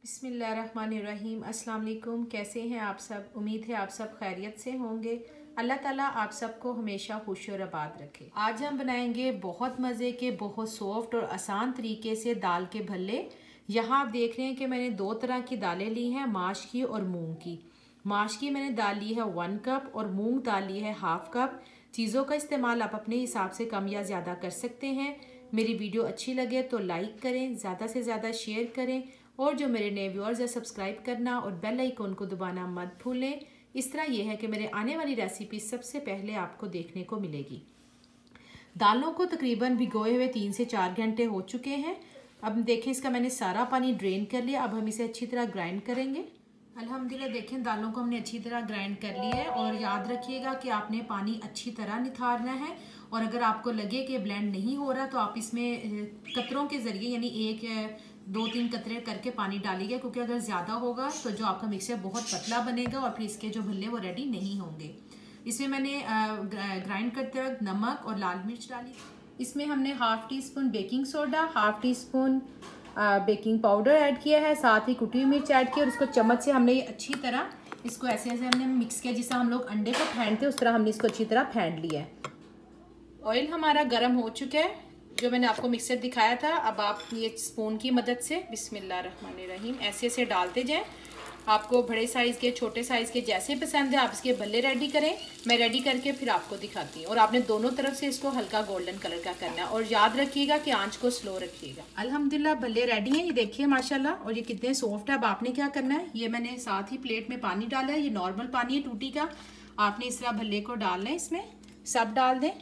बिस्मिल्लाहिर्रहमानिर्रहीम। अस्सलाम वालेकुम। कैसे हैं आप सब? उम्मीद है आप सब खैरियत से होंगे। अल्लाह ताला आप सबको हमेशा खुश और आबाद रखे। आज हम बनाएंगे बहुत मज़े के, बहुत सॉफ्ट और आसान तरीके से दाल के भल्ले। यहाँ आप देख रहे हैं कि मैंने दो तरह की दालें ली हैं, माश की और मूंग की। माश की मैंने दाल ली है 1 कप और मूंग दाल ली है 1/2 कप। चीज़ों का इस्तेमाल आप अपने हिसाब से कम या ज़्यादा कर सकते हैं। मेरी वीडियो अच्छी लगे तो लाइक करें, ज़्यादा से ज़्यादा शेयर करें और जो मेरे नए व्यूअर्स हैं सब्सक्राइब करना और बेल आइकन को दबाना मत भूलें। इस तरह यह है कि मेरे आने वाली रेसिपी सबसे पहले आपको देखने को मिलेगी। दालों को तकरीबन भिगोए हुए 3 से 4 घंटे हो चुके हैं। अब देखें इसका मैंने सारा पानी ड्रेन कर लिया। अब हम इसे अच्छी तरह ग्राइंड करेंगे। अल्हम्दुलिल्लाह देखें दालों को हमने अच्छी तरह ग्राइंड कर लिया है। और याद रखिएगा कि आपने पानी अच्छी तरह निथारना है। और अगर आपको लगे कि ब्लेंड नहीं हो रहा तो आप इसमें कतरों के ज़रिए यानी 1-2-3 कतरे करके पानी डालिएगा, क्योंकि अगर ज़्यादा होगा तो जो आपका मिक्सचर बहुत पतला बनेगा और फिर इसके जो भल्ले वो रेडी नहीं होंगे। इसमें मैंने ग्राइंड करते वक्त नमक और लाल मिर्च डाली। इसमें हमने 1/2 teaspoon baking soda, 1/2 teaspoon baking powder add किया है, साथ ही कुटी हुई मिर्च ऐड की और इसको चम्मच से हमने ये अच्छी तरह इसको ऐसे ऐसे हमने मिक्स किया, जिससे हम लोग अंडे को फेंटते उस तरह हमने इसको अच्छी तरह फेंट लिया है। ऑयल हमारा गर्म हो चुका है, जो मैंने आपको मिक्सर दिखाया था। अब आप ये स्पून की मदद से बिस्मिल्लाहिर्रहमानिर्रहीम ऐसे ऐसे डालते जाएं। आपको बड़े साइज़ के, छोटे साइज़ के जैसे पसंद है आप इसके भल्ले रेडी करें। मैं रेडी करके फिर आपको दिखाती हूँ। और आपने दोनों तरफ से इसको हल्का गोल्डन कलर का करना है और याद रखिएगा कि आंच को स्लो रखिएगा। अल्हम्दुलिल्लाह भल्ले रेडी हैं, ये देखिए माशाल्लाह। और ये कितने सॉफ्ट है। अब आपने क्या करना है, ये मैंने साथ ही प्लेट में पानी डाला है, ये नॉर्मल पानी है टूटी का। आपने इस तरह भल्ले को डालना है, इसमें सब डाल दें।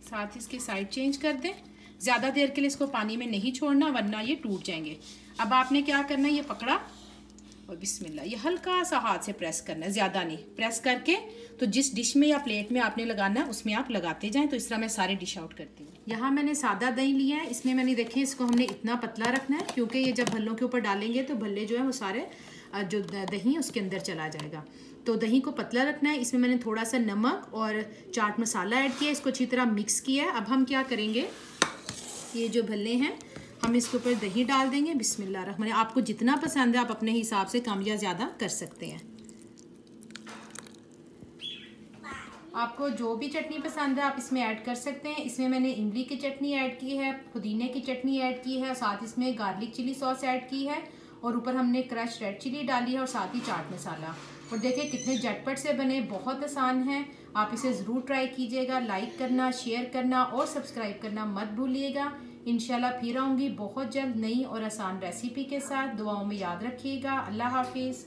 साथ ही इसके साइड चेंज कर दें। ज़्यादा देर के लिए इसको पानी में नहीं छोड़ना वरना ये टूट जाएंगे। अब आपने क्या करना है, ये पकड़ा और बिस्मिल्लाह ये हल्का सा हाथ से प्रेस करना है, ज़्यादा नहीं। प्रेस करके तो जिस डिश में या प्लेट में आपने लगाना है उसमें आप लगाते जाएं। तो इस तरह मैं सारे डिश आउट करती हूँ। यहाँ मैंने सादा दही लिया है। इसमें मैंने देखें इसको हमने इतना पतला रखना है, क्योंकि ये जब भल्लों के ऊपर डालेंगे तो भल्ले जो है वो सारे जो दही है उसके अंदर चला जाएगा। तो दही को पतला रखना है। इसमें मैंने थोड़ा सा नमक और चाट मसाला ऐड किया, इसको अच्छी तरह मिक्स किया है। अब हम क्या करेंगे, ये जो भल्ले हैं हम इसके ऊपर दही डाल देंगे। बिस्मिल्लाहिर्रहमानिर्रहीम। आपको जितना पसंद है आप अपने हिसाब से कम या ज़्यादा कर सकते हैं। आपको जो भी चटनी पसंद है आप इसमें ऐड कर सकते हैं। इसमें मैंने इमली की चटनी ऐड की है, पुदीने की चटनी ऐड की है, साथ इसमें गार्लिक चिली सॉस ऐड की है और ऊपर हमने क्रश रेड चिली डाली है और साथ ही चाट मसाला। और देखिए कितने झटपट से बने, बहुत आसान है। आप इसे ज़रूर ट्राई कीजिएगा। लाइक करना, शेयर करना और सब्सक्राइब करना मत भूलिएगा। इंशाल्लाह फिर आऊँगी बहुत जल्द नई और आसान रेसिपी के साथ। दुआओं में याद रखिएगा। अल्लाह हाफिज़।